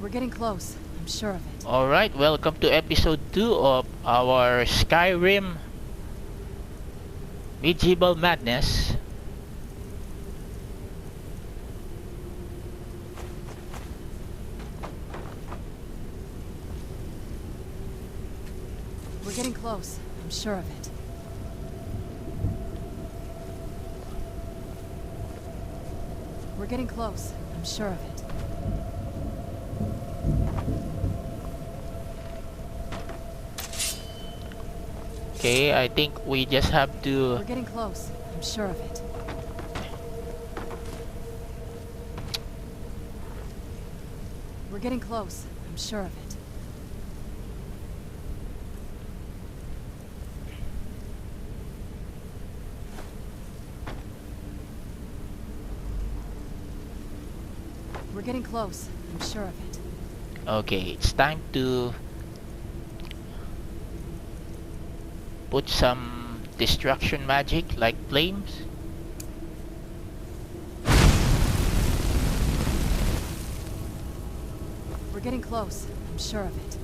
We're getting close. I'm sure of it. Alright, welcome to episode 2 of our Skyrim Medieval Madness. We're getting close. I'm sure of it. We're getting close. I'm sure of it. Okay, I think we just have to... We're getting close. I'm sure of it. We're getting close. I'm sure of it. We're getting close. I'm sure of it. Okay, it's time to put some destruction magic like flames. We're getting close. I'm sure of it.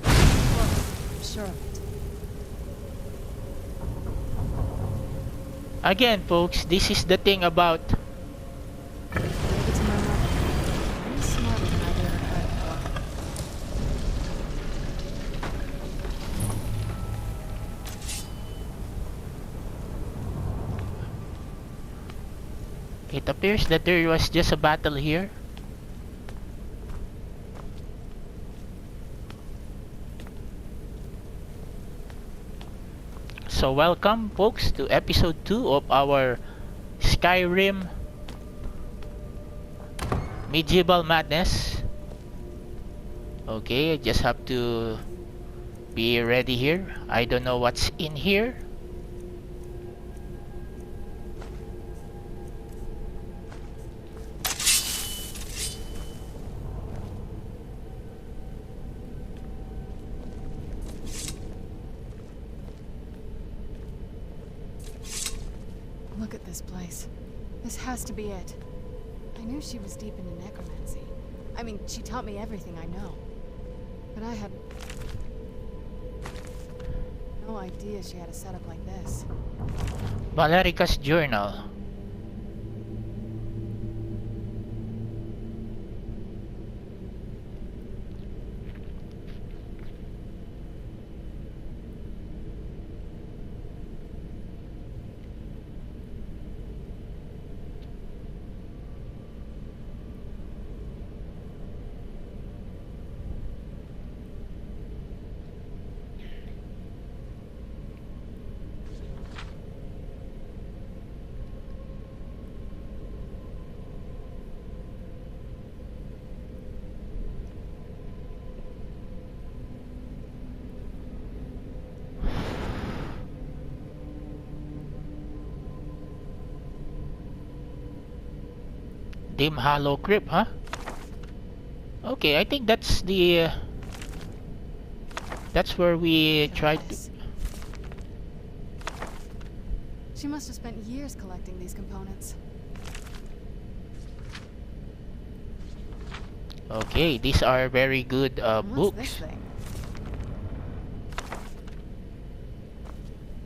Close. I'm sure of it. Again, folks, this is the thing about... Maybe to my mother. I'm smarter than I've ever heard before. It appears that there was just a battle here. So welcome, folks, to episode 2 of our Skyrim Medieval Madness. Okay, I just have to be ready here. I don't know what's in here. Look at this place. This has to be it. I knew she was deep into necromancy. I mean, she taught me everything I know. But I had no idea she had a setup like this. Valerica's journal. Dim Hollow Crypt, huh? Okay, I think that's the... that's where we tried to... She must have spent years collecting these components. Okay, these are very good What's books. this thing?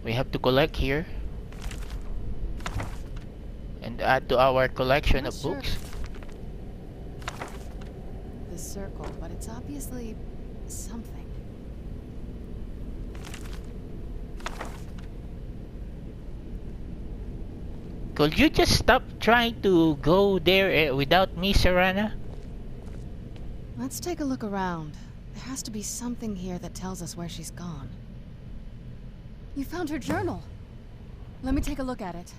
We have to collect here and add to our collection Not of sure. books. This circle, but it's obviously something. Could you just stop trying to go there without me, Serana? Let's take a look around. There has to be something here that tells us where she's gone. You found her journal. Let me take a look at it.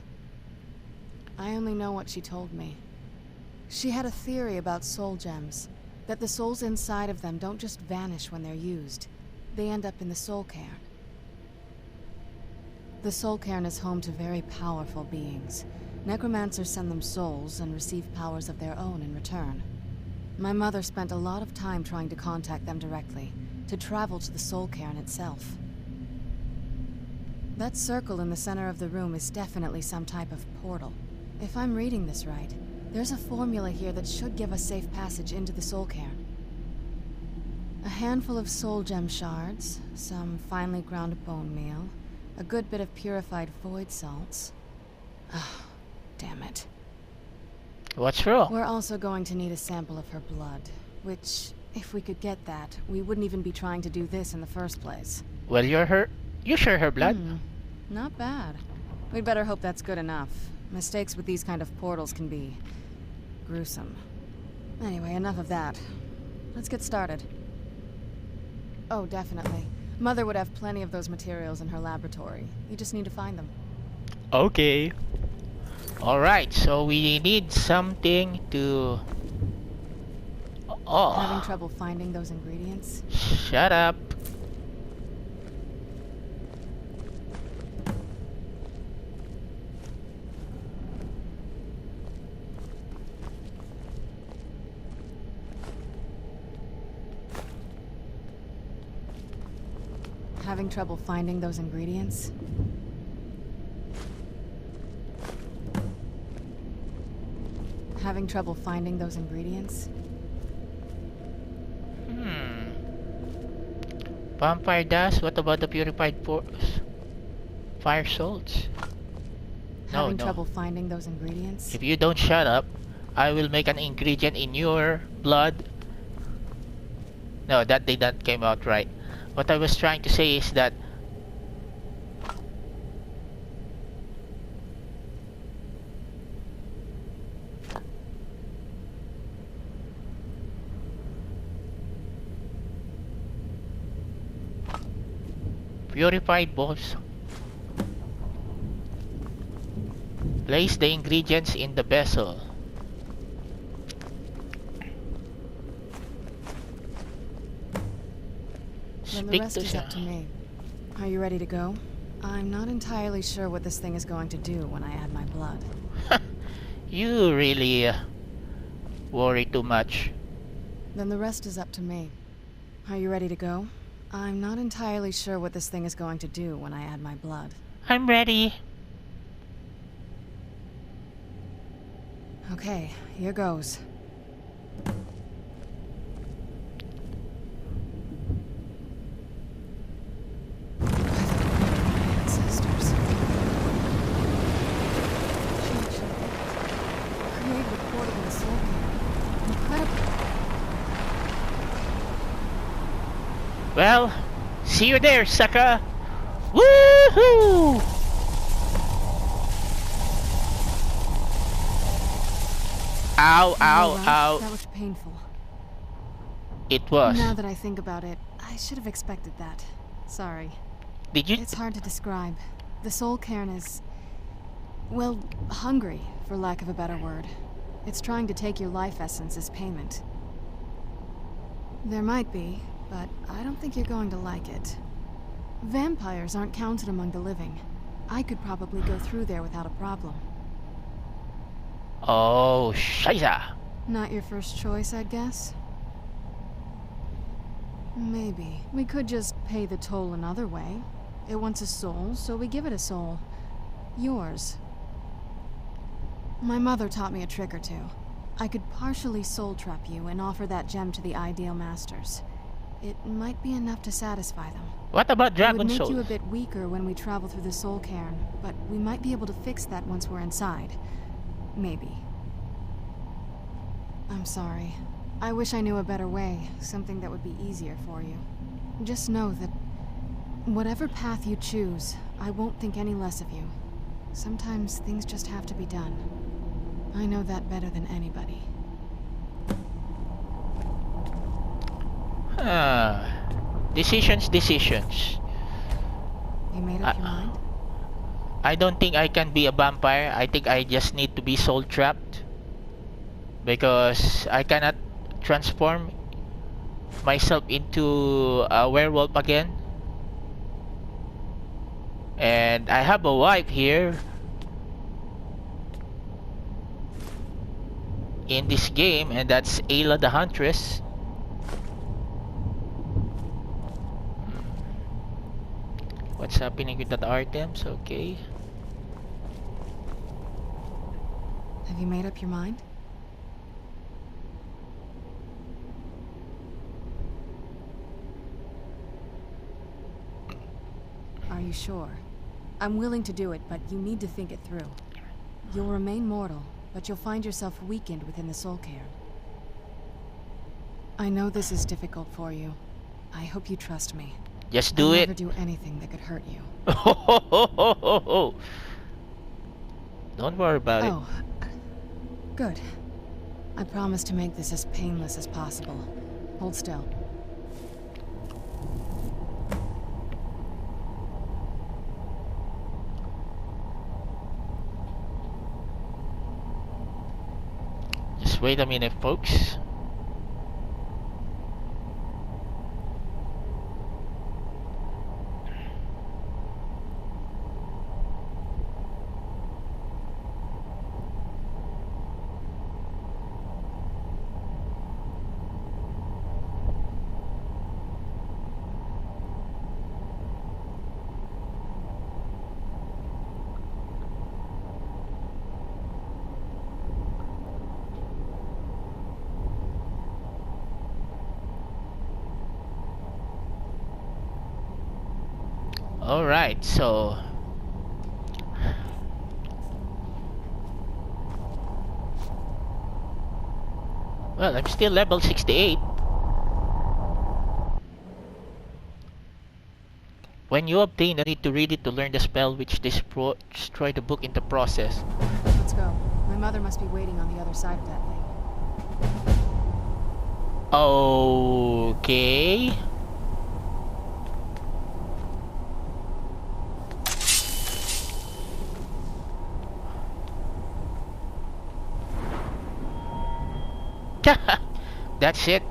I only know what she told me. She had a theory about soul gems, that the souls inside of them don't just vanish when they're used. They end up in the soul cairn. The soul cairn is home to very powerful beings. Necromancers send them souls and receive powers of their own in return. My mother spent a lot of time trying to contact them directly, to travel to the soul cairn itself. That circle in the center of the room is definitely some type of portal. If I'm reading this right, there's a formula here that should give us safe passage into the soul cairn. A handful of soul gem shards, some finely ground bone meal, a good bit of purified void salts. Oh, damn it. What's wrong? We're also going to need a sample of her blood, which, if we could get that, we wouldn't even be trying to do this in the first place. Well, you share her blood? Not bad. We'd better hope that's good enough. Mistakes with these kind of portals can be gruesome. Anyway, enough of that. Let's get started. Oh, definitely. Mother would have plenty of those materials in her laboratory. You just need to find them. Okay. Alright, so we need something to... Oh. Having trouble finding those ingredients? Shut up. Having trouble finding those ingredients? Having trouble finding those ingredients? Vampire dust? What about the purified fire salts? Having trouble finding those ingredients? If you don't shut up, I will make an ingredient in your blood. No, that did not came out right. What I was trying to say is that purified balls. Place the ingredients in the vessel. Then the rest is up to me. Are you ready to go? I'm not entirely sure what this thing is going to do when I add my blood. You really worry too much. Then the rest is up to me. Are you ready to go? I'm not entirely sure what this thing is going to do when I add my blood. I'm ready. Okay, here goes. Ancestors. Created a portal in the soul cairn. Incredible. Well, see you there, sucker. Woohoo! Ow, ow, ow. That was painful. It was. Now that I think about it, I should have expected that. Sorry. Did you? It's hard to describe. The soul cairn is... well, hungry, for lack of a better word. It's trying to take your life essence as payment. There might be, but I don't think you're going to like it. Vampires aren't counted among the living. I could probably go through there without a problem. Oh, scheisse. Not your first choice, I'd guess? Maybe. We could just pay the toll another way. It wants a soul, so we give it a soul. Yours. My mother taught me a trick or two. I could partially soul trap you and offer that gem to the ideal masters. It might be enough to satisfy them. What about dragon It would make souls? you a bit weaker when we travel through the soul cairn, but we might be able to fix that once we're inside. Maybe. I'm sorry. I wish I knew a better way, something that would be easier for you. Just know that whatever path you choose, I won't think any less of you. Sometimes things just have to be done. I know that better than anybody. Decisions. You made up your mind? I don't think I can be a vampire. I think I just need to be soul trapped. Because I cannot transform myself into a werewolf again. And I have a wife here in this game, and that's Ayla the Huntress. What's happening with that items? Okay. Have you made up your mind? Are you sure? I'm willing to do it, but you need to think it through. You'll remain mortal, but you'll find yourself weakened within the soul cairn. I know this is difficult for you. I hope you trust me. Just do I'll it. never do anything that could hurt you. Don't worry about it. Oh, good. I promise to make this as painless as possible. Hold still. Just wait a minute, folks. Alright, so well, I'm still level 68. When you obtain, you need to read it to learn the spell which destroy the book in the process. Let's go. My mother must be waiting on the other side of that thing. Okay. That's it.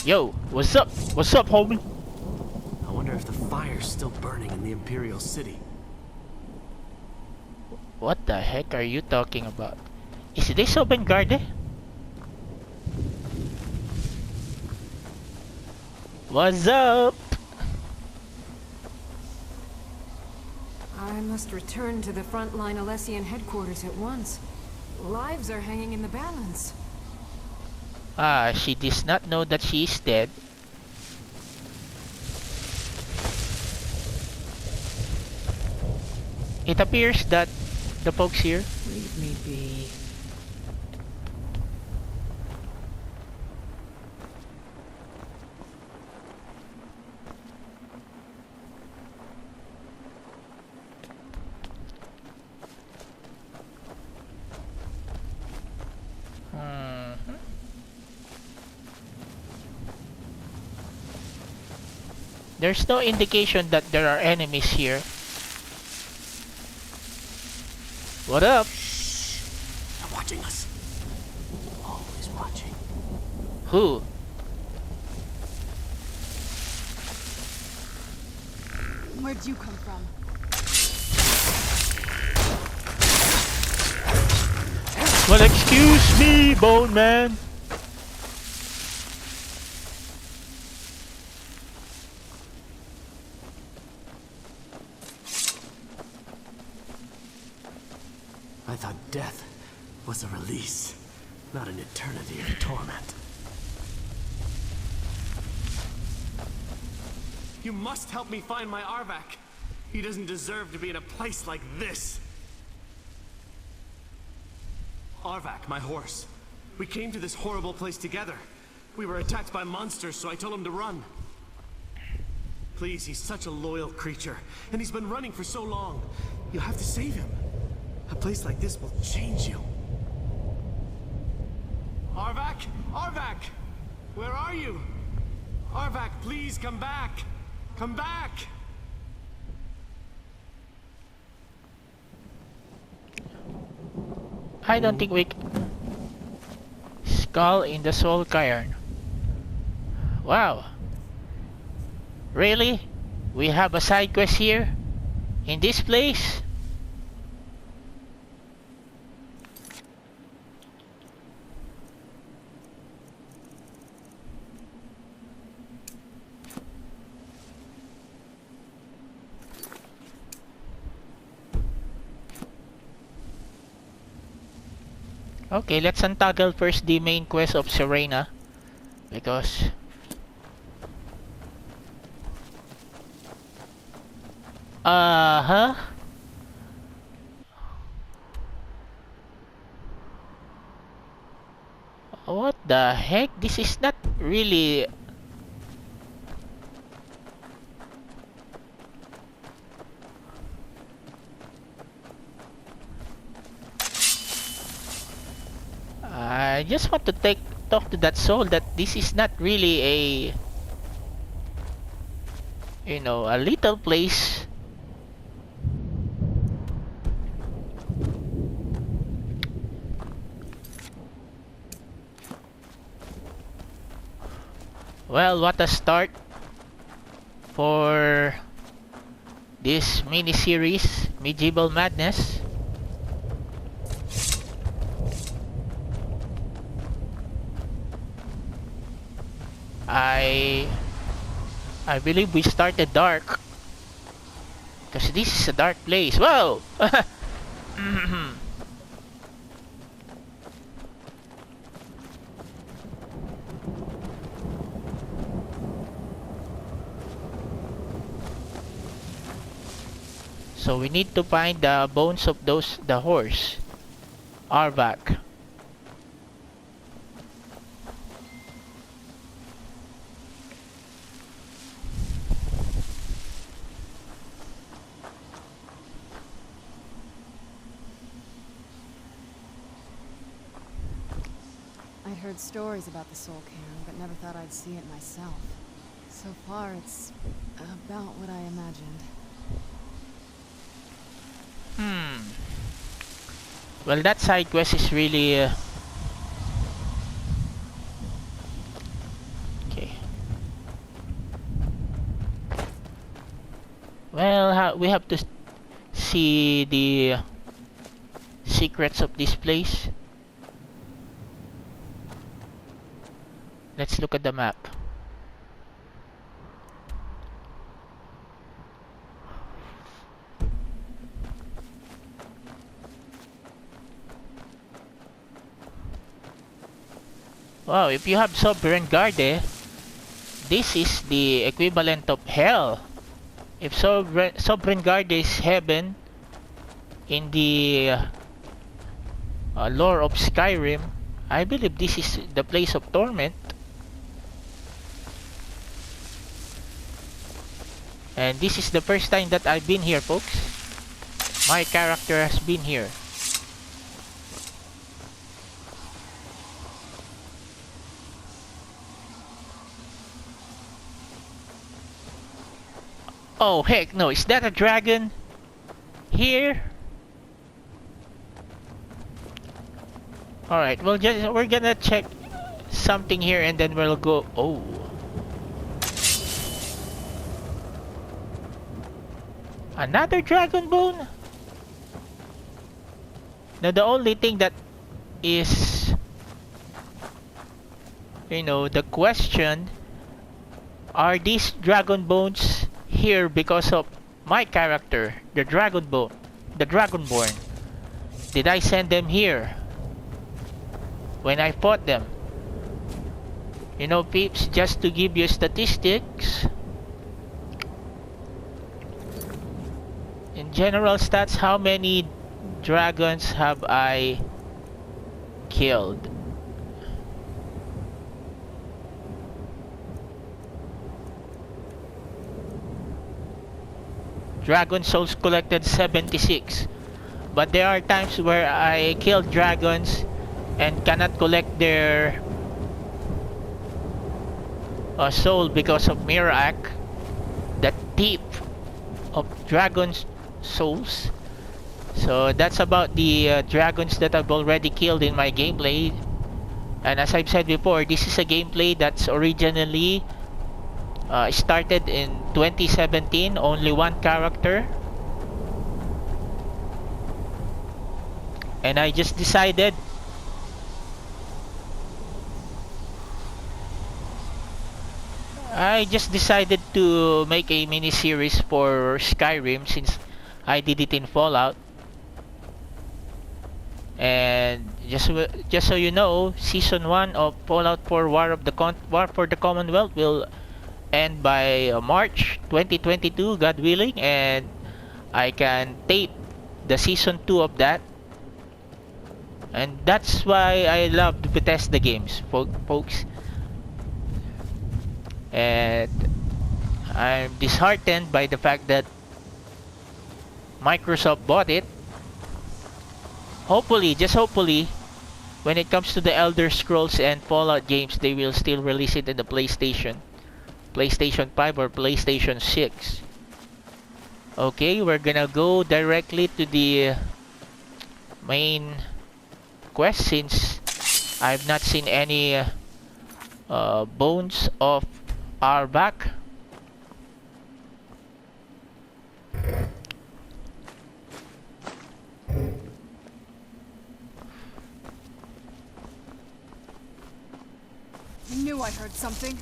Yo, what's up? What's up, homie? I wonder if the fire's still burning in the Imperial City. What the heck are you talking about? Is this open guard? What's up? I must return to the frontline Alessian headquarters at once. Lives are hanging in the balance. Ah, she does not know that she is dead. It appears that the folks here... Leave me be. There's no indication that there are enemies here. What up? They're watching us. Always watching. Who? Where'd you come from? Well, excuse me, Bone Man. I thought death was a release, not an eternity of torment. You must help me find my Arvak. He doesn't deserve to be in a place like this. Arvak, my horse. We came to this horrible place together. We were attacked by monsters, so I told him to run. Please, he's such a loyal creature, and he's been running for so long. You have to save him. A place like this will change you. Arvak! Arvak! Where are you? Arvak, please come back! Come back! I don't think we... Skull in the soul cairn. Wow. Really? We have a side quest here? In this place? Okay, let's untoggle first the main quest of Serena. Because... Uh-huh. What the heck? This is not really... I just want to talk to that soul that this is not really a... You know, a little place. Well, what a start for this mini-series, Medieval Madness. I believe we started dark because this is a dark place. Whoa! So we need to find the bones of the horse, Arvak. I'd heard stories about the Soul Cairn, but never thought I'd see it myself. So far, it's about what I imagined. Well, that side quest is really... Okay. Well, we have to see the secrets of this place. Let's look at the map. Wow, if you have Sovereign Garde, this is the equivalent of hell. If Sovereign Garde is heaven in the lore of Skyrim, I believe this is the place of torment. And this is the first time that I've been here, folks. My character has been here. Oh heck no, is that a dragon? Here? Alright, we're gonna check something here and then we'll go... Oh. Another dragon bone? Now the only thing that is... You know, the question... Are these dragon bones here because of my character, the Dragonborn? Did I send them here when I fought them? You know, peeps, just to give you statistics. In general stats, how many dragons have I killed? Dragon souls collected 76. But there are times where I killed dragons and cannot collect their soul because of Mirak, the thief of dragon's souls. So that's about the dragons that I've already killed in my gameplay. And as I've said before, this is a gameplay that's originally started in 2017, only one character. And I just decided to make a mini-series for Skyrim since I did it in Fallout. And just so you know, Season 1 of Fallout 4 War for the Commonwealth will end by March 2022, God willing, and I can tape the Season 2 of that. And that's why I love the Bethesda games, folks. And I'm disheartened by the fact that Microsoft bought it. Hopefully, just hopefully, when it comes to the Elder Scrolls and Fallout games, they will still release it in the PlayStation 5 or PlayStation 6. Okay, we're gonna go directly to the main quest since I've not seen any bones of our back. I knew I heard something.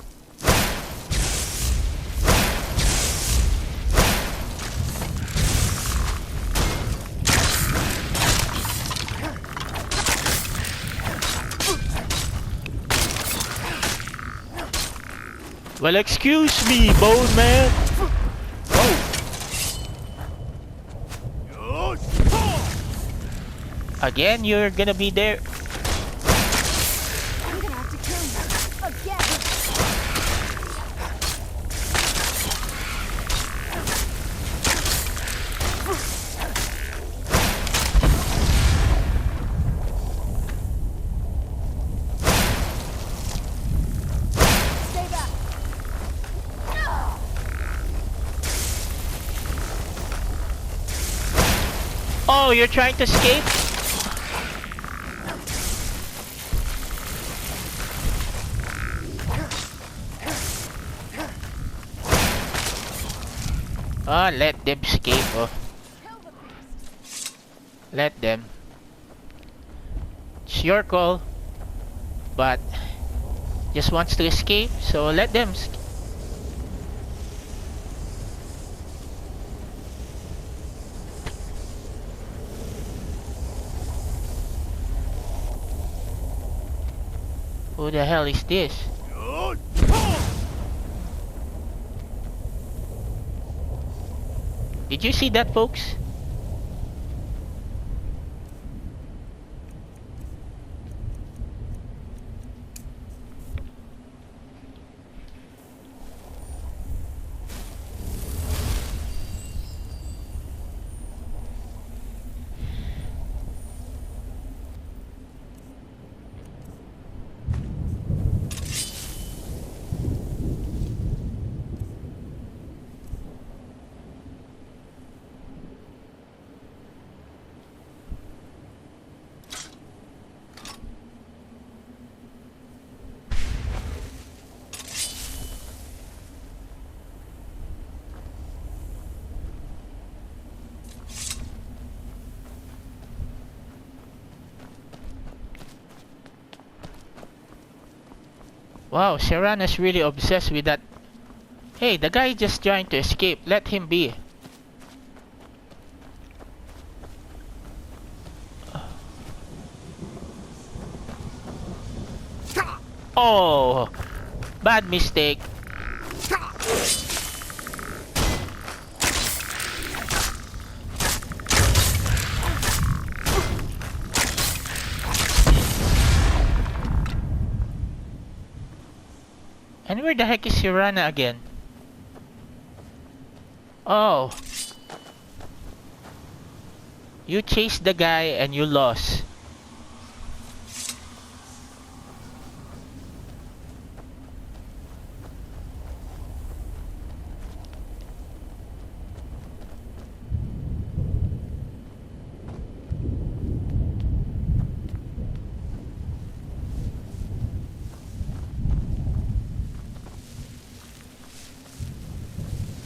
Well, excuse me, Bone Man. Oh. Again, you're gonna be there. I'm gonna have to kill you. Again. Stay back. Oh, you're trying to escape? Ah, let them escape. Oh. Let them. It's your call. But just wants to escape, so let them escape. Who the hell is this? Did you see that, folks? Wow, Serana's really obsessed with that. Hey, the guy just trying to escape. Let him be. Oh, bad mistake. And where the heck is Serana again? Oh. You chased the guy and you lost.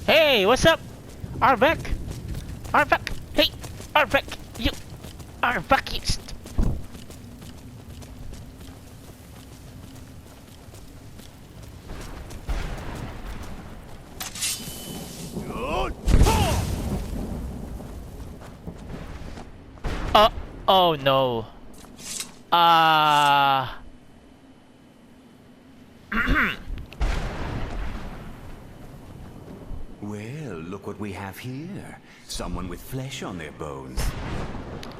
Hey, what's up? Arvek? Arvek? Hey, Arvek! You... Arvekist! Oh no. Uh Well, look what we have here. Someone with flesh on their bones.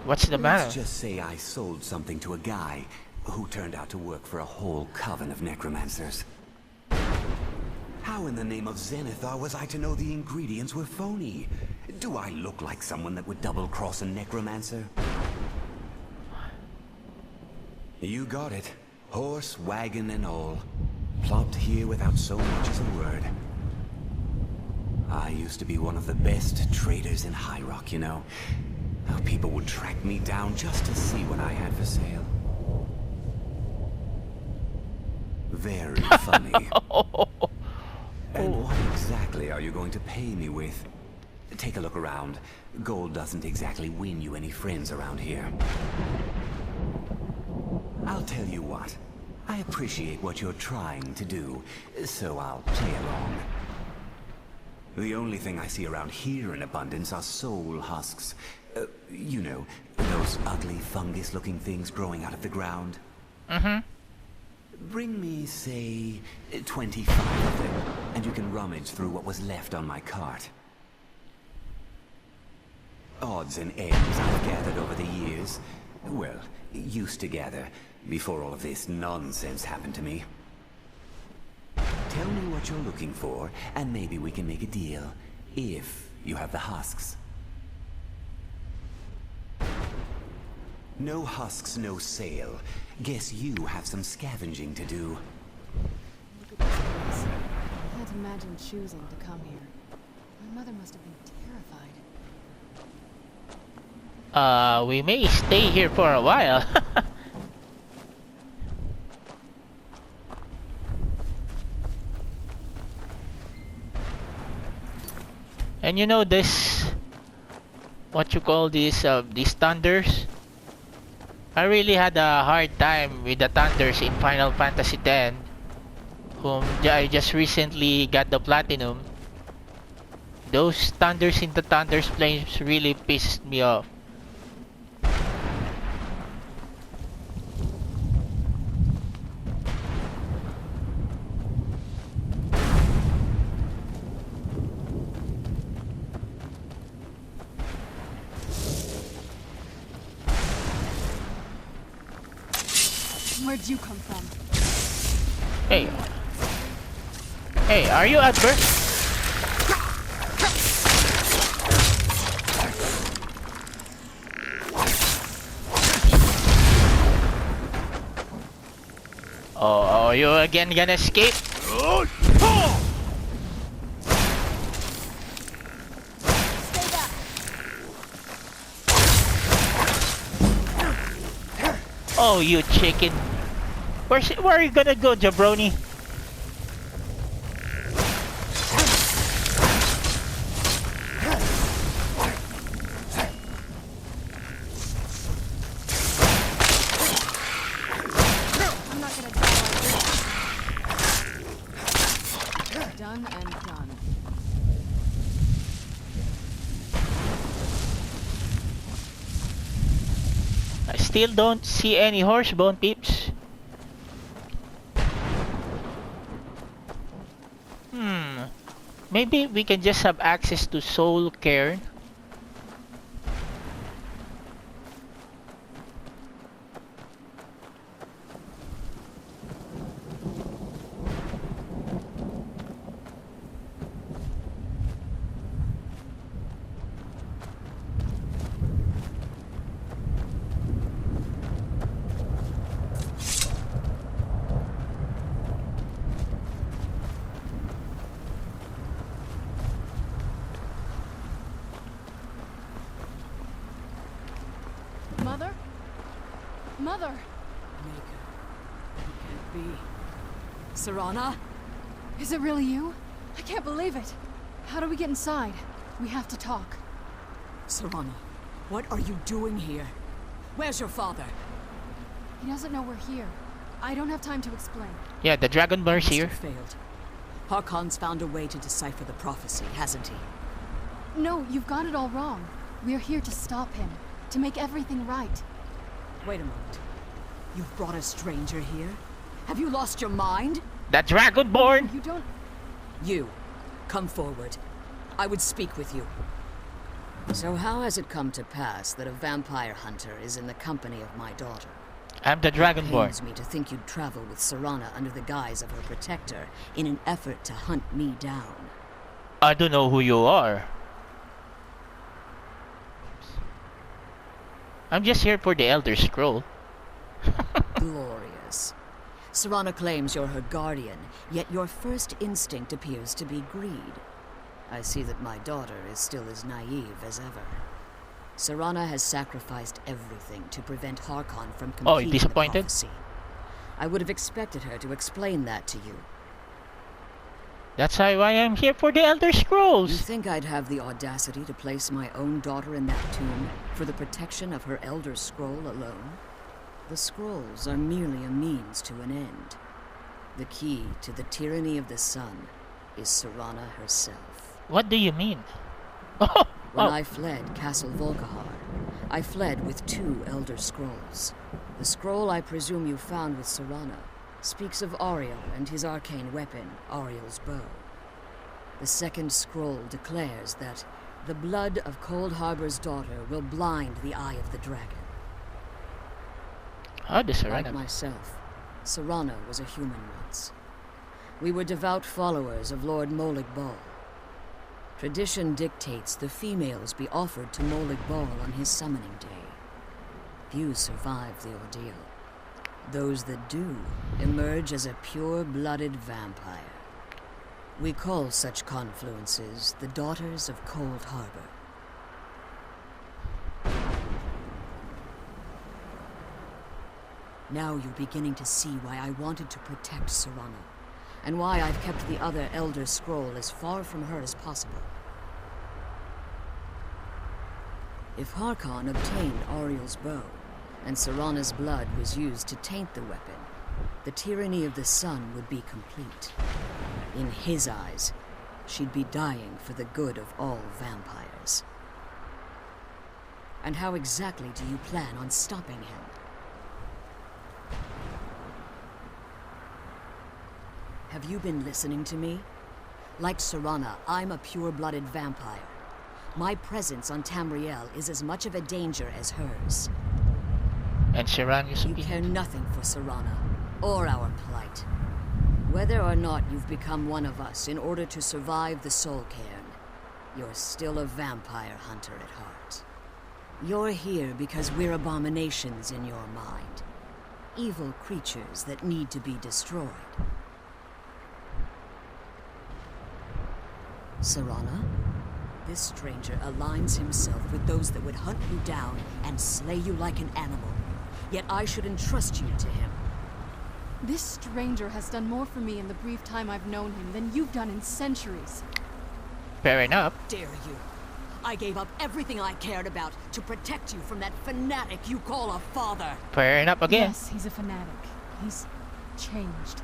what's the matter? Let's just say I sold something to a guy who turned out to work for a whole coven of necromancers. How in the name of Zenithar was I to know the ingredients were phony? Do I look like someone that would double-cross a necromancer? You got it. Horse, wagon, and all. Plopped here without so much as a word. I used to be one of the best traders in High Rock, you know. How people would track me down just to see what I had for sale. Very funny. And what exactly are you going to pay me with? Take a look around. Gold doesn't exactly win you any friends around here. I'll tell you what. I appreciate what you're trying to do, so I'll play along. The only thing I see around here in abundance are soul husks. You know, those ugly fungus-looking things growing out of the ground. Mm-hmm. Bring me, say, 25 of them, and you can rummage through what was left on my cart. Odds and ends I've gathered over the years. Well, used to gather, before all of this nonsense happened to me. Tell me what you're looking for, and maybe we can make a deal, if you have the husks. No husks, no sale. Guess you have some scavenging to do. Look at this place. I can't imagine choosing to come here. My mother must have been terrified. We may stay here for a while. And you know this, what you call these thunders? I really had a hard time with the thunders in Final Fantasy X, whom I just recently got the platinum. Those thunders in the Thunder's Flames really pissed me off. Where'd you come from? Hey. Hey, are you adverse? Oh, are you again gonna escape? Oh, you chicken. Where are you gonna go, jabroni? I'm not gonna die like this. Done and done. I still don't see any horse bone peeps. Maybe we can just have access to Soul Cairn. Mother? Mother! Maker. It can't be. Serana? Is it really you? I can't believe it. How do we get inside? We have to talk. Serana, what are you doing here? Where's your father? He doesn't know we're here. I don't have time to explain. Yeah, the Dragonborn's here. Failed. Harkon's found a way to decipher the prophecy, hasn't he? No, you've got it all wrong. We're here to stop him. To make everything right. Wait a moment. You've brought a stranger here? Have you lost your mind? The Dragonborn! You don't... You, come forward. I would speak with you. So how has it come to pass that a vampire hunter is in the company of my daughter? I'm the It Dragonborn. pains me to think you'd travel with Serana under the guise of her protector in an effort to hunt me down. I don't know who you are. I'm just here for the Elder Scroll. Glorious. Serana claims you're her guardian, yet your first instinct appears to be greed. I see that my daughter is still as naive as ever. Serana has sacrificed everything to prevent Harkon from completing Oh, you're the disappointed? prophecy. I would have expected her to explain that to you. That's why I'm here for the Elder You Scrolls. think I'd have the audacity to place my own daughter in that tomb for the protection of her Elder Scroll alone? The scrolls are merely a means to an end. The key to the tyranny of the sun is Serana herself. What do you mean? Oh, When I fled Castle Volkahar, I fled with 2 Elder Scrolls. The scroll I presume you found with Serana speaks of Ariel and his arcane weapon, Ariel's bow. The second scroll declares that the blood of Cold Harbor's daughter will blind the eye of the dragon. how does Like Serana? myself, Serana was a human once. We were devout followers of Lord Molig Bal. Tradition dictates the females be offered to Molig Bal on his summoning day. Few survive the ordeal. Those that do emerge as a pure-blooded vampire. We call such confluences the Daughters of Cold Harbor. Now you're beginning to see why I wanted to protect Serana, and why I've kept the other Elder Scroll as far from her as possible. If Harkon obtained Ariel's bow, and Serana's blood was used to taint the weapon, the tyranny of the sun would be complete. In his eyes, she'd be dying for the good of all vampires. And how exactly do you plan on stopping him? Have you been listening to me? Like Serana, I'm a pure-blooded vampire. My presence on Tamriel is as much of a danger as hers. And Serana is You care nothing for Serana, or our plight. Whether or not you've become one of us in order to survive the Soul Cairn, you're still a vampire hunter at heart. You're here because we're abominations in your mind. Evil creatures that need to be destroyed. Serana, this stranger aligns himself with those that would hunt you down and slay you like an animal. Yet I should entrust you to him. This stranger has done more for me in the brief time I've known him than you've done in centuries. Fair enough. Dare you? I gave up everything I cared about to protect you from that fanatic you call a father. Fair enough again. Yes, he's a fanatic. He's changed.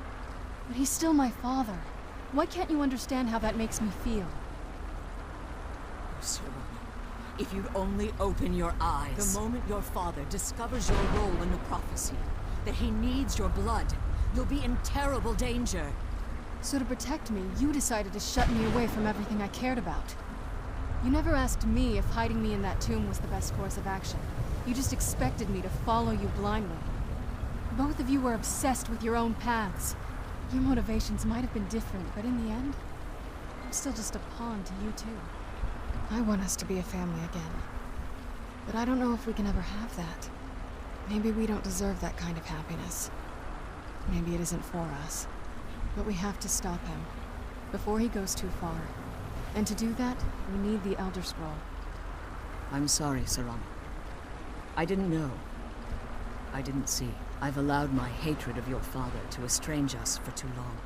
But he's still my father. Why can't you understand how that makes me feel? Serana, if you'd only open your eyes. The moment your father discovers your role in the prophecy, that he needs your blood, you'll be in terrible danger. So to protect me, you decided to shut me away from everything I cared about. You never asked me if hiding me in that tomb was the best course of action. You just expected me to follow you blindly. Both of you were obsessed with your own paths. Your motivations might have been different, but in the end, I'm still just a pawn to you too. I want us to be a family again. But I don't know if we can ever have that. Maybe we don't deserve that kind of happiness. Maybe it isn't for us. But we have to stop him, before he goes too far. And to do that, we need the Elder Scroll. I'm sorry, Serana. I didn't know. I didn't see. I've allowed my hatred of your father to estrange us for too long.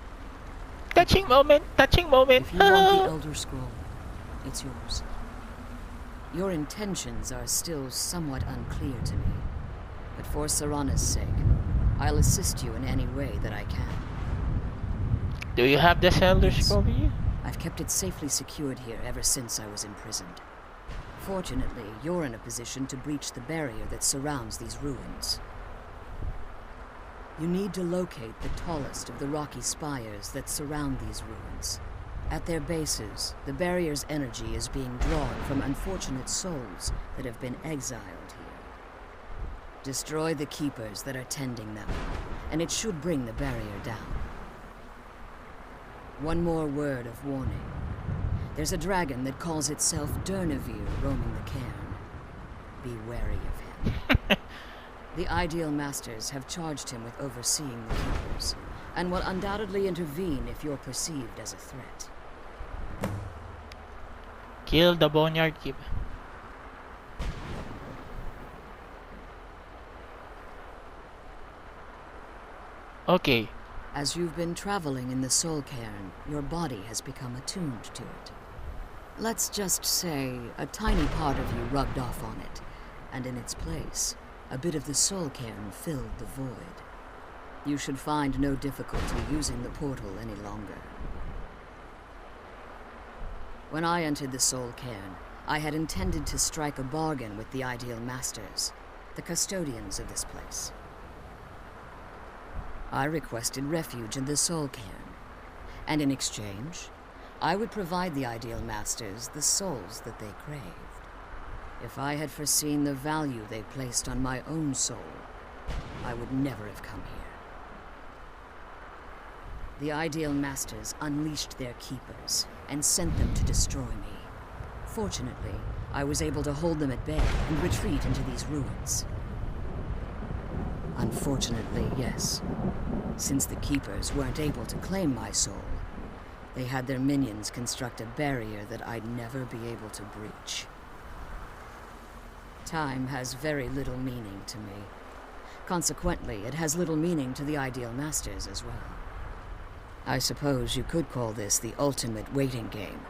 Touching moment. Touching moment. If you want the Elder Scroll, it's yours. Your intentions are still somewhat unclear to me. But for Serana's sake, I'll assist you in any way that I can. Do you have this Elder Yes. Scroll with you? I've kept it safely secured here ever since I was imprisoned. Fortunately, you're in a position to breach the barrier that surrounds these ruins. You need to locate the tallest of the rocky spires that surround these ruins. At their bases, the barrier's energy is being drawn from unfortunate souls that have been exiled here. Destroy the keepers that are tending them, and it should bring the barrier down. One more word of warning. There's a dragon that calls itself Durnevere roaming the cairn. Be wary of him. The Ideal Masters have charged him with overseeing the keepers, and will undoubtedly intervene if you're perceived as a threat. Kill the Boneyard Keeper. Okay. As you've been traveling in the Soul Cairn, your body has become attuned to it. Let's just say a tiny part of you rubbed off on it, and in its place, a bit of the Soul Cairn filled the void. You should find no difficulty using the portal any longer. When I entered the Soul Cairn, I had intended to strike a bargain with the Ideal Masters, the custodians of this place. I requested refuge in the Soul Cairn, and in exchange, I would provide the Ideal Masters the souls that they craved. If I had foreseen the value they placed on my own soul, I would never have come here. The Ideal Masters unleashed their keepers and sent them to destroy me. Fortunately, I was able to hold them at bay and retreat into these ruins. Unfortunately, yes. Since the keepers weren't able to claim my soul, they had their minions construct a barrier that I'd never be able to breach. Time has very little meaning to me. Consequently, it has little meaning to the Ideal Masters as well. I suppose you could call this the ultimate waiting game,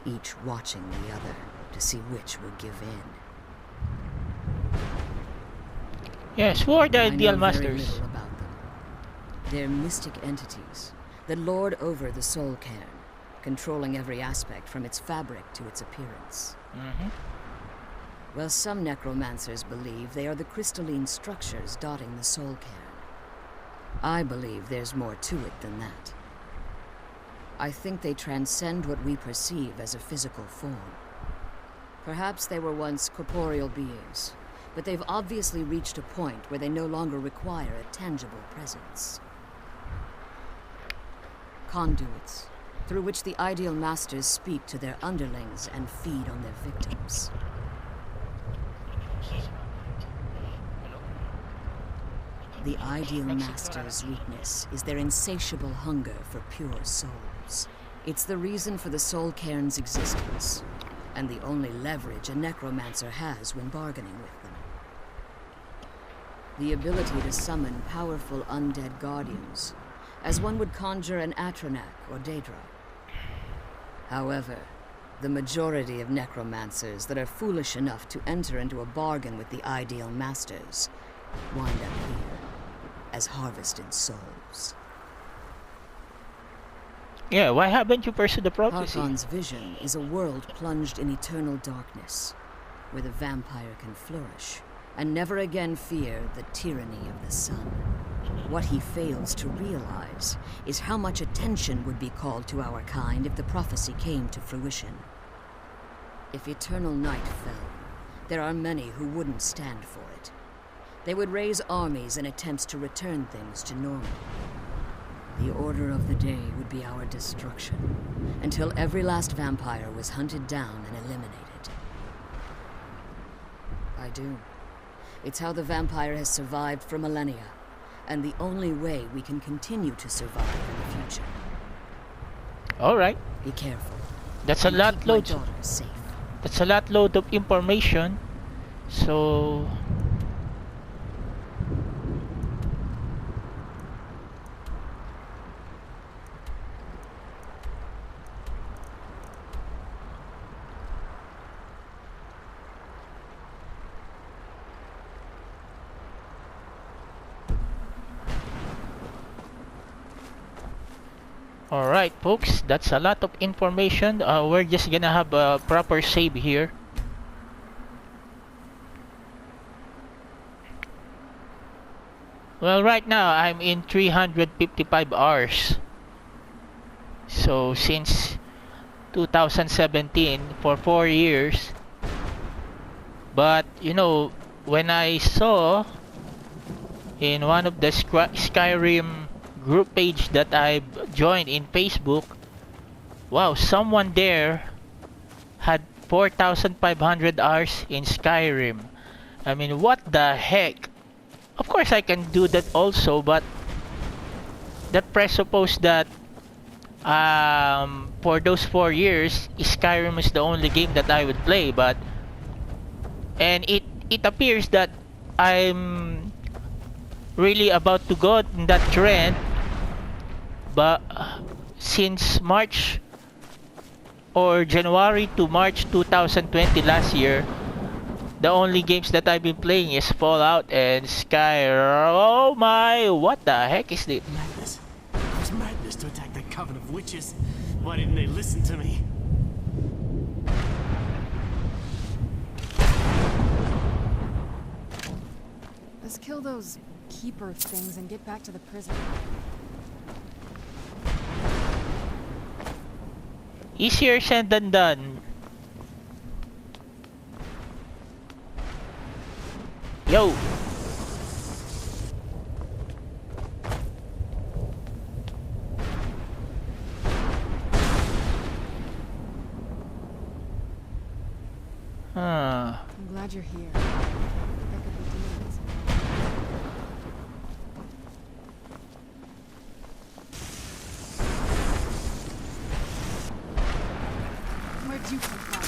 each watching the other to see which will give in. Yes, who are the I Ideal know very Masters? little about them. They're mystic entities that lord over the Soul Cairn, controlling every aspect from its fabric to its appearance. Well, some necromancers believe they are the crystalline structures dotting the Soul Cairn. I believe there's more to it than that. I think they transcend what we perceive as a physical form. Perhaps they were once corporeal beings, but they've obviously reached a point where they no longer require a tangible presence. Conduits, through which the Ideal Masters speak to their underlings and feed on their victims. The Ideal Masters' weakness is their insatiable hunger for pure souls. It's the reason for the Soul Cairn's existence, and the only leverage a necromancer has when bargaining with them. The ability to summon powerful undead guardians, as one would conjure an Atronak or Daedra. However, the majority of necromancers that are foolish enough to enter into a bargain with the Ideal Masters wind up here as harvested souls. Yeah, why haven't you pursued the prophecy? Harkon's vision is a world plunged in eternal darkness, where the vampire can flourish and never again fear the tyranny of the sun. What he fails to realize is how much attention would be called to our kind if the prophecy came to fruition. If eternal night fell, there are many who wouldn't stand for it. They would raise armies in attempts to return things to normal. The order of the day would be our destruction, until every last vampire was hunted down and eliminated. I do. It's how the vampire has survived for millennia, and the only way we can continue to survive in the future. Alright. Be careful. That's a and lot keep my load. daughter safe. That's a lot load of information. So alright folks, that's a lot of information. We're just gonna have a proper save here. Well, right now I'm in 355 hours. So since 2017 for 4 years. But you know, when I saw in one of the Skyrim group page that I joined in Facebook, wow, someone there had 4,500 hours in Skyrim. I mean, what the heck? Of course I can do that also, but that presupposes that for those 4 years Skyrim is the only game that I would play. But and it appears that I'm really about to go in that trend, but since March or January to March 2020 last year, the only games that I've been playing is Fallout and Skyrim. Oh my, what the heck is this? Madness. It was madness to attack that coven of witches. Why didn't they listen to me? Let's kill those keeper things and get back to the prison. Easier said than done. Yo! Huh. I'm glad you're here. I could be doing this alone. Where'd you come from?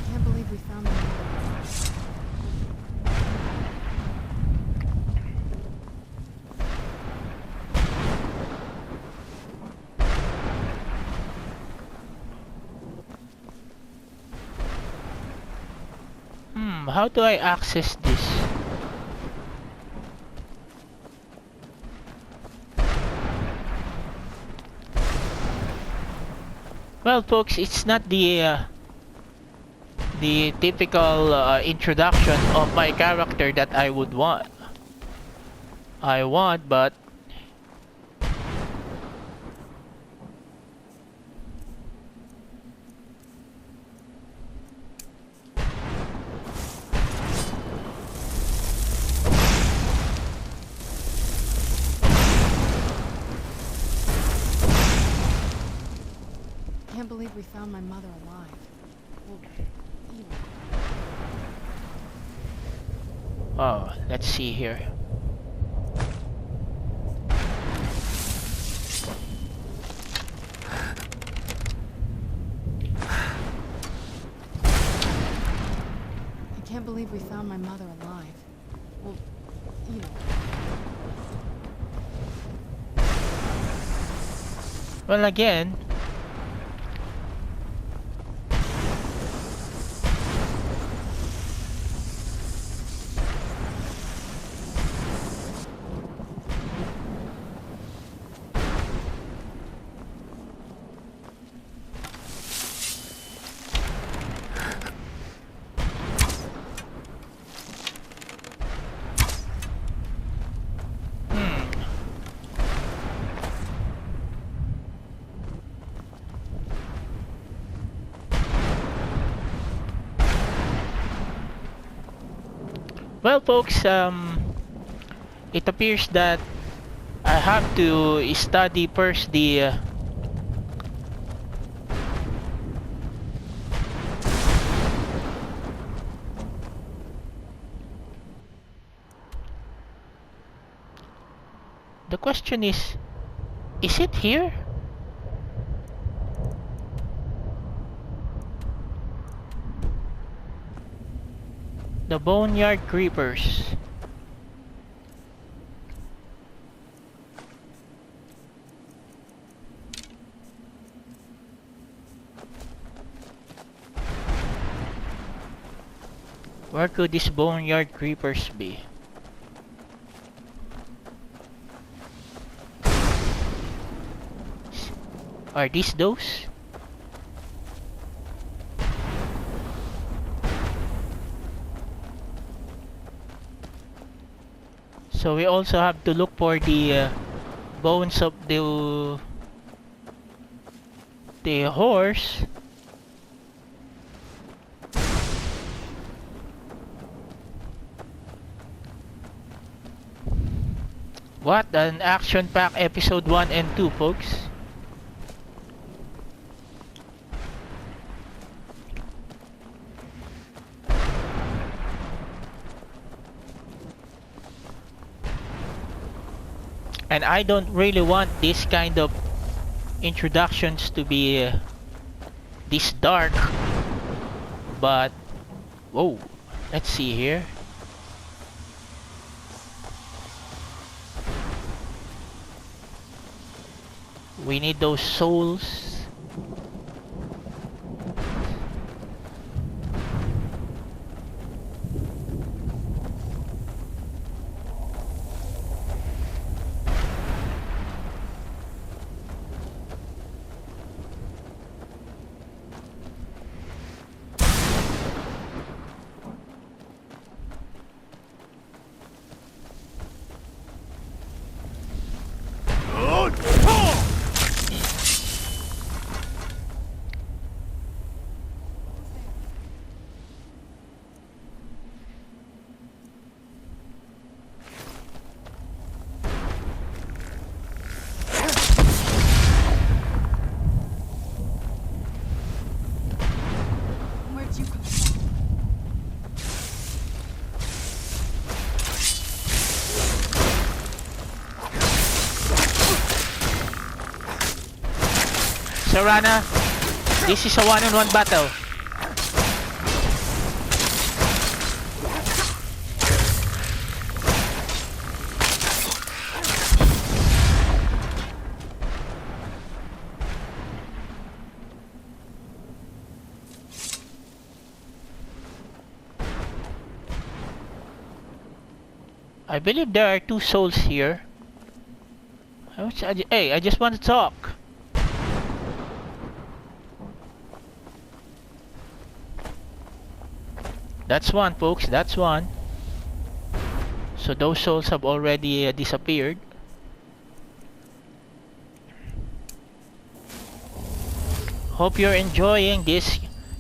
Can't believe we found them. How do I access this? Well, folks, it's not the typical introduction of my character that I would want. But Can't believe we found my mother alive. Well, you know. oh, let's see here. I can't believe we found my mother alive. Well, you know. Well, again, well, folks, it appears that I have to study first the question is it here? The Boneyard Creepers. Where could these boneyard creepers be? Are these those? So we also have to look for the bones of the horse. What an action-packed episode 1 and 2, folks. And I don't really want this kind of introductions to be this dark, but whoa, let's see here. We need those souls. Where'd you come from? Serana, this is a one-on-one battle. I believe there are 2 souls here. Hey, I just want to talk. That's one, folks. That's one. So those souls have already disappeared. Hope you're enjoying this,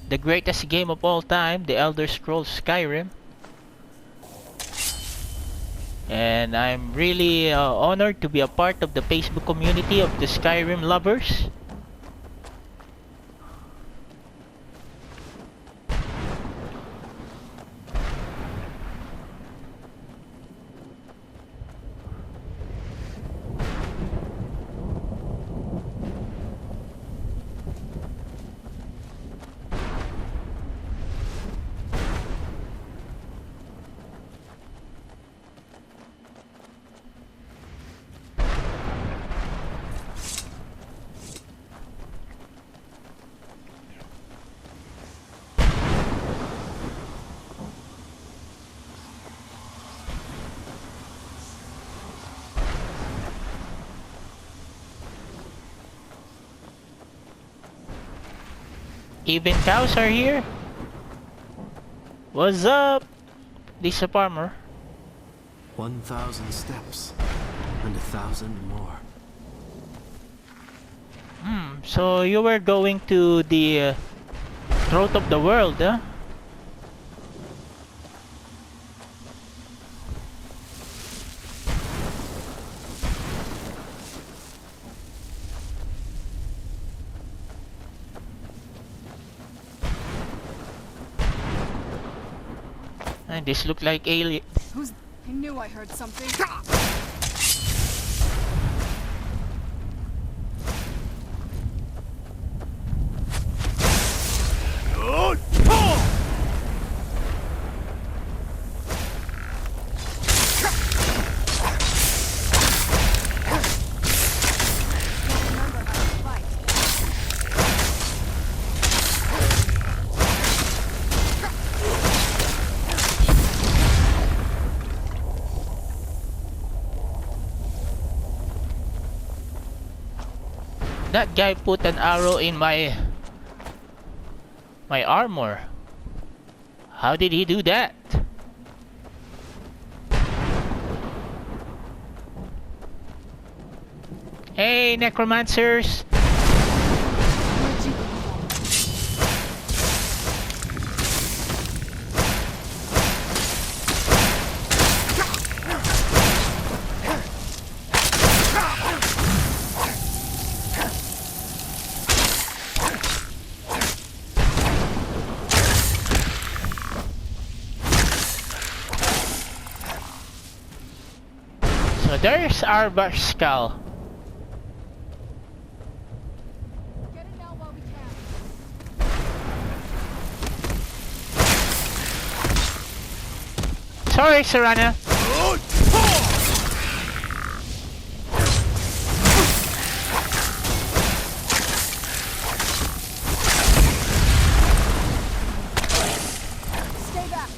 the greatest game of all time, The Elder Scrolls Skyrim. And I'm really honored to be a part of the Facebook community of the Skyrim lovers. Even cows are here. What's up? This is a farmer. 1,000 steps and 1,000 more. So you were going to the throat of the world, huh? And this look like alien. I knew I heard something. That guy put an arrow in my armor. How did he do that? Hey, necromancers! So there's our skull. Get it now while we can. Sorry, Serana. Stay back.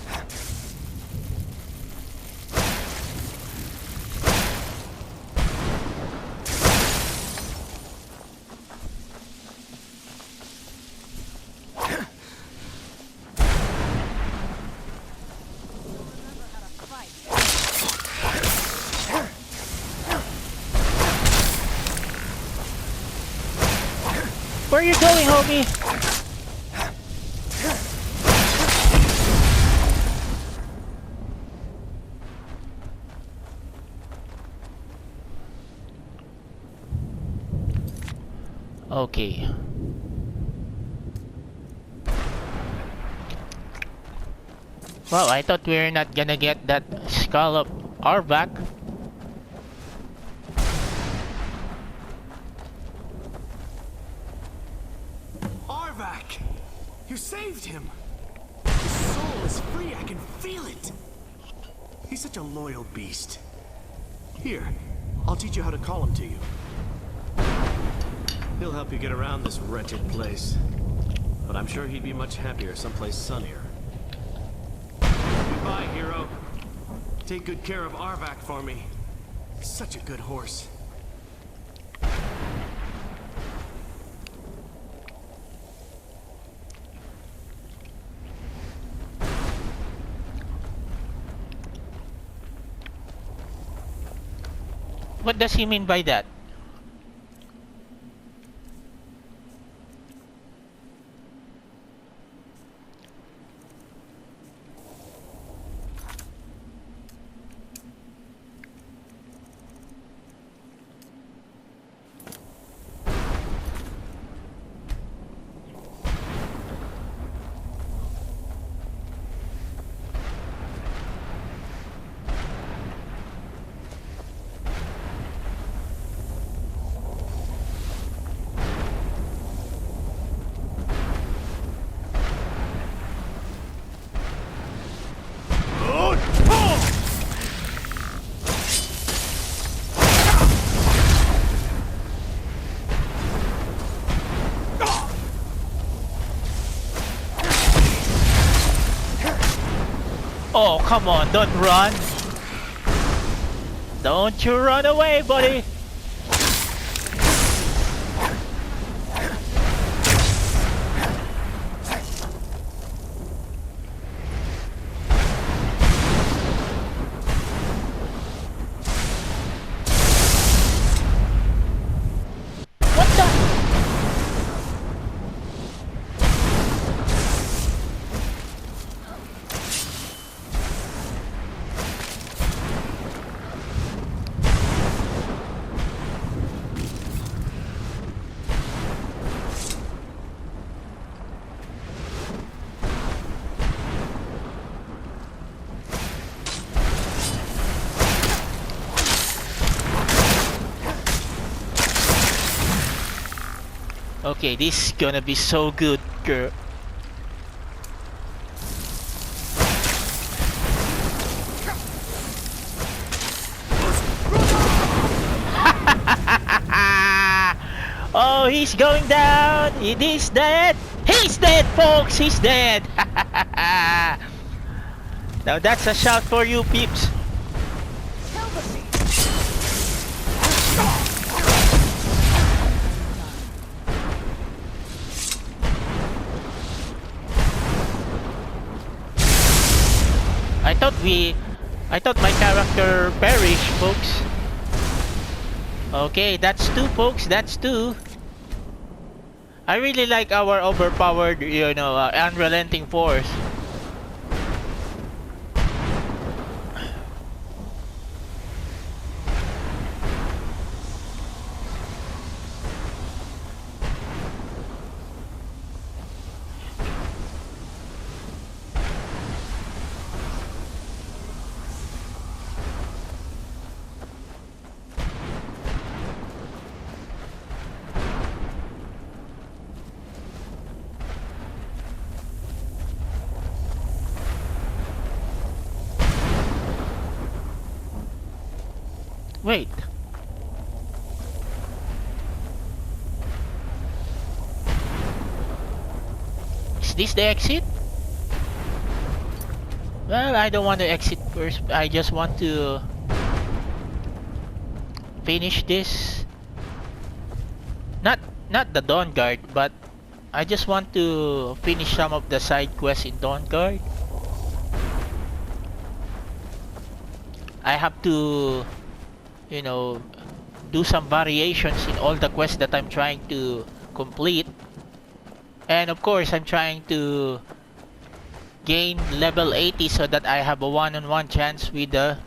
Where are you going, homie? Okay. Well, I thought we were not gonna get that skull of Arvak. Arvak! You saved him! His soul is free, I can feel it! He's such a loyal beast. Here, I'll teach you how to call him to you. He'll help you get around this wretched place. But I'm sure he'd be much happier someplace sunnier. Goodbye, hero. Take good care of Arvak for me. Such a good horse. What does he mean by that? Oh, come on, don't run. Don't you run away, buddy. What the? Okay, this is gonna be so good, girl. Oh, he's going down. He's dead. He's dead, folks. He's dead. Now that's a shout for you, peeps. I thought my character perished, folks. Okay, that's two, folks. That's two. I really like our overpowered, unrelenting force. Wait. Is this the exit? Well, I don't want to exit first. I just want to finish this. Not the Dawn Guard, but I just want to finish some of the side quests in Dawn Guard. I have to do some variations in all the quests that I'm trying to complete. And of course, I'm trying to gain level 80 so that I have a one-on-one chance with the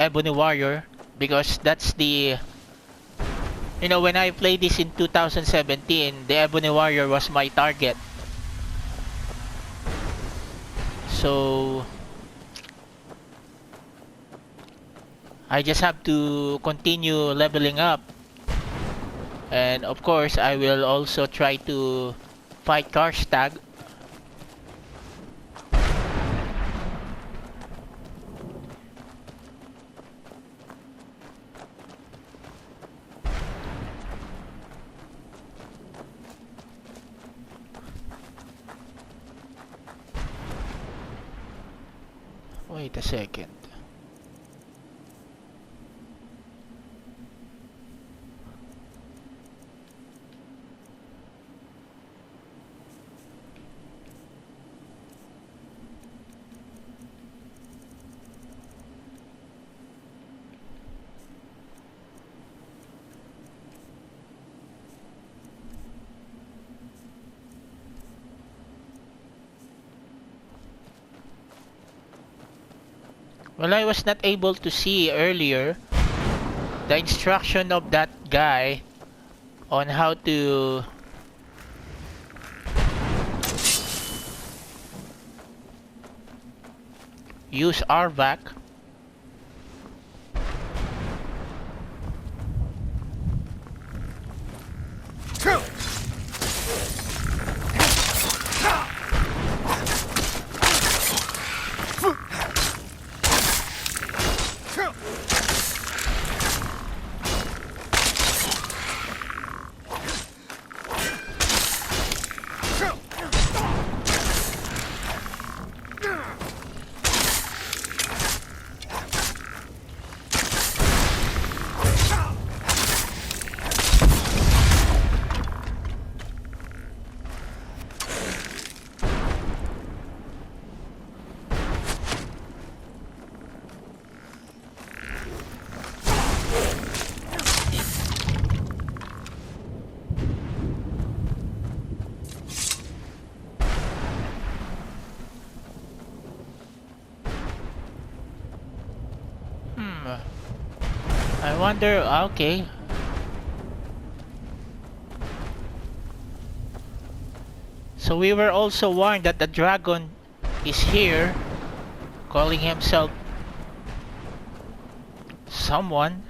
Ebony Warrior. Because that's the... when I played this in 2017, the Ebony Warrior was my target. So... I just have to continue leveling up. And of course, I will also try to fight Karstag. Wait a second. Well, I was not able to see earlier the instruction of that guy on how to use RVAC. I wonder, okay. So we were also warned that the dragon is here, calling himself someone.